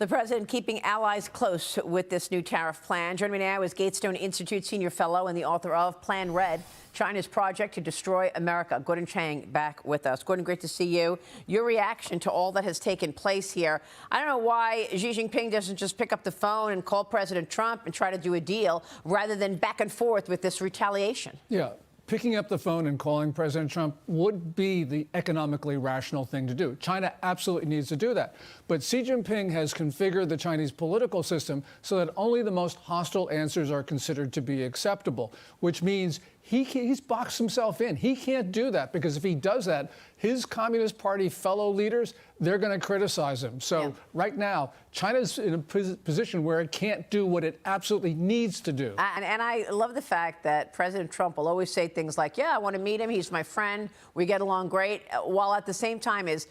The president keeping allies close with this new tariff plan. Joining me now is Gatestone Institute senior fellow and the author of Plan Red, China's Project to Destroy America. Gordon Chang back with us. Gordon, great to see you. Your reaction to all that has taken place here. I don't know why Xi Jinping doesn't just pick up the phone and call President Trump and try to do a deal rather than back and forth with this retaliation. Yeah. Picking up the phone and calling President Trump would be the economically rational thing to do. China absolutely needs to do that. But Xi Jinping has configured the Chinese political system so that only the most hostile answers are considered to be acceptable, which means he's boxed himself in. He can't do that because if he does that, his Communist Party fellow leaders, they're going to criticize him. So right now, China's in a position where it can't do what it absolutely needs to do. And I love the fact that President Trump will always say things like, yeah, I want to meet him. He's my friend. We get along great, while at the same time is,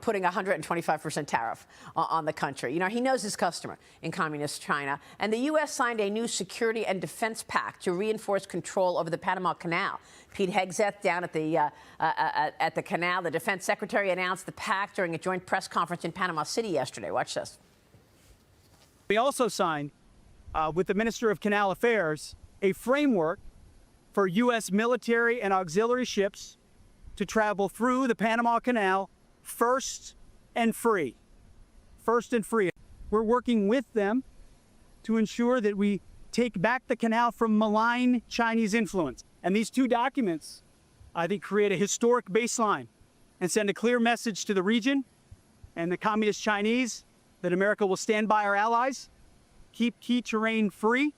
putting a 125% tariff on the country. You know, he knows his customer in communist China. And the U.S. signed a new security and defense pact to reinforce control over the Panama Canal. Pete Hegseth down at the canal, the defense secretary announced the pact during a joint press conference in Panama City yesterday. Watch this. We also signed, with the Minister of Canal Affairs, a framework for U.S. military and auxiliary ships to travel through the Panama Canal first and free. First and free. We're working with them to ensure that we take back the canal from malign Chinese influence. And these two documents, I think, create a historic baseline and send a clear message to the region and the communist Chinese that America will stand by our allies, keep key terrain free,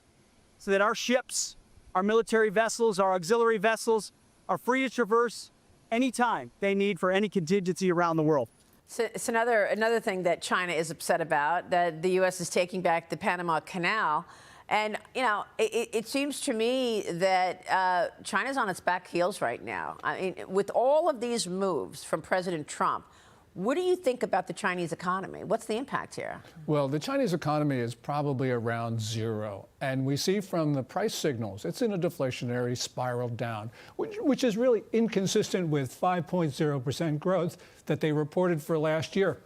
so that our ships, our military vessels, our auxiliary vessels are free to traverse anytime they need for any contingency around the world. So it's another thing that China is upset about, that the U.S. is taking back the Panama Canal. And, it seems to me that China's on its back heels right now. I mean, with all of these moves from President Trump, what do you think about the Chinese economy? What's the impact here? Well, the Chinese economy is probably around zero. And we see from the price signals, it's in a deflationary spiral down, which is really inconsistent with 5.0% growth that they reported for last year.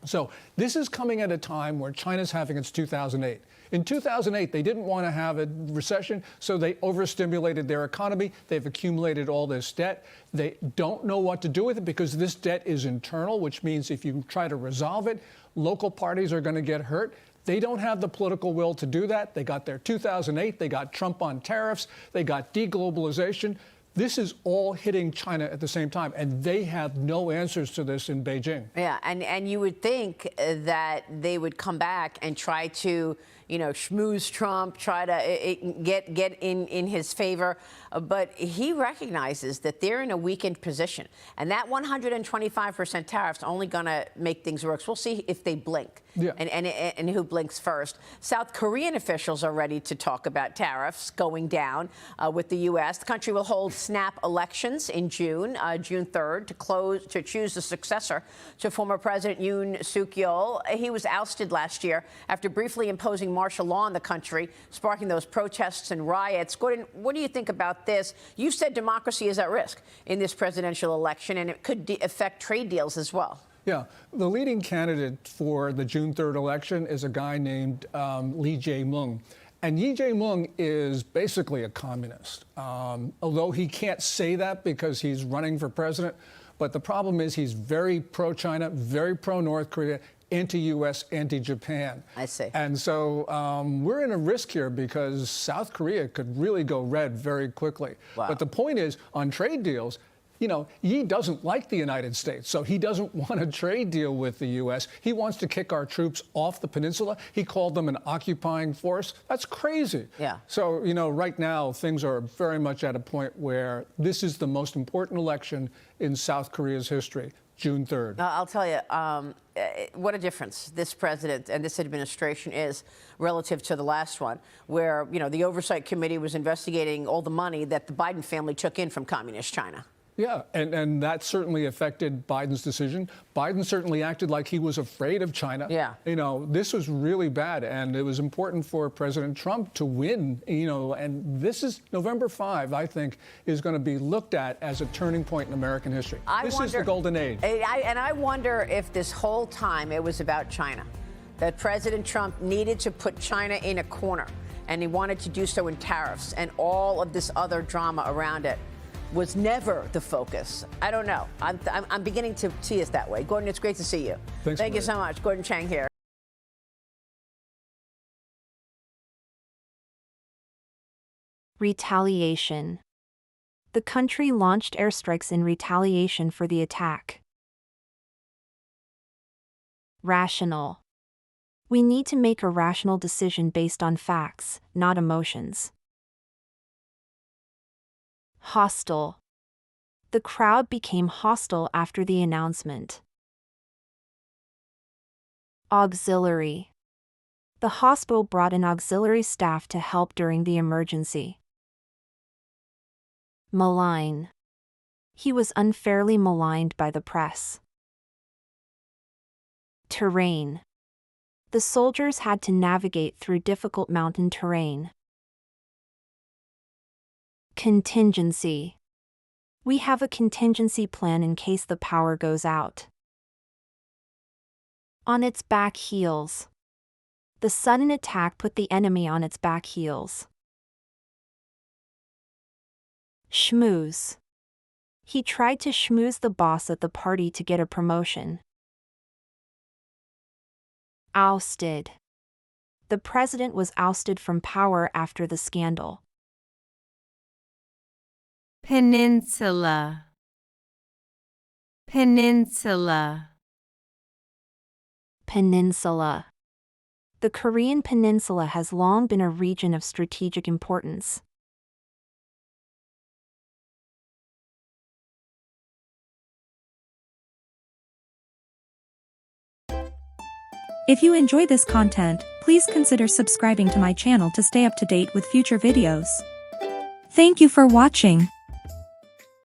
So this is coming at a time where China's having its 2008. In 2008, they didn't want to have a recession, so they overstimulated their economy. They've accumulated all this debt. They don't know what to do with it because this debt is internal, which means if you try to resolve it, local parties are going to get hurt. They don't have the political will to do that. They got their 2008. They got Trump on tariffs. They got deglobalization. This is all hitting China at the same time, and they have no answers to this in Beijing. Yeah, and you would think that they would come back and try to, schmooze Trump, try to get in his favor, but he recognizes that they're in a weakened position, and that 125% tariff's only going to make things worse. We'll see if they blink. Yeah. And who blinks first. South Korean officials are ready to talk about tariffs going down with the U.S. The country will hold snap elections in June, June 3rd, to choose the successor to former President Yoon Suk-yeol. He was ousted last year after briefly imposing martial law in the country, sparking those protests and riots. Gordon, what do you think about this? You've said democracy is at risk in this presidential election, and it could affect trade deals as well. Yeah, the leading candidate for the June 3rd election is a guy named Lee Jae-myung. And Lee Jae-myung is basically a communist, although he can't say that because he's running for president. But the problem is he's very pro-China, very pro-North Korea, anti-U.S., anti-Japan. I see. And so we're in a risk here because South Korea could really go red very quickly. Wow. But the point is, on trade deals, Yi doesn't like the United States, so he doesn't want a trade deal with the U.S. He wants to kick our troops off the peninsula. He called them an occupying force. That's crazy. Yeah. So, right now, things are very much at a point where this is the most important election in South Korea's history, June 3rd. I'll tell you, what a difference this president and this administration is relative to the last one, where, the Oversight Committee was investigating all the money that the Biden family took in from communist China. Yeah, and that certainly affected Biden's decision. Biden certainly acted like he was afraid of China. Yeah. This was really bad, and it was important for President Trump to win, and this is November 5, I think, is going to be looked at as a turning point in American history. This is the golden age. And I wonder if this whole time it was about China. that President Trump needed to put China in a corner, and he wanted to do so in tariffs, and all of this other drama around it was never the focus. I don't know. I'm beginning to see it that way. Gordon, it's great to see you. Thanks, Thank you Maria. so much. Gordon Chang here. Retaliation. The country launched airstrikes in retaliation for the attack. Rational. We need to make a rational decision based on facts, not emotions. Hostile. The crowd became hostile after the announcement. Auxiliary. The hospital brought in auxiliary staff to help during the emergency. Malign. He was unfairly maligned by the press. Terrain. The soldiers had to navigate through difficult mountain terrain. Contingency. We have a contingency plan in case the power goes out. On its back heels. The sudden attack put the enemy on its back heels. Schmooze. He tried to schmooze the boss at the party to get a promotion. Ousted. The president was ousted from power after the scandal. Peninsula. Peninsula. Peninsula. The Korean peninsula has long been a region of strategic importance. If you enjoy this content, please consider subscribing to my channel to stay up to date with future videos. Thank you for watching.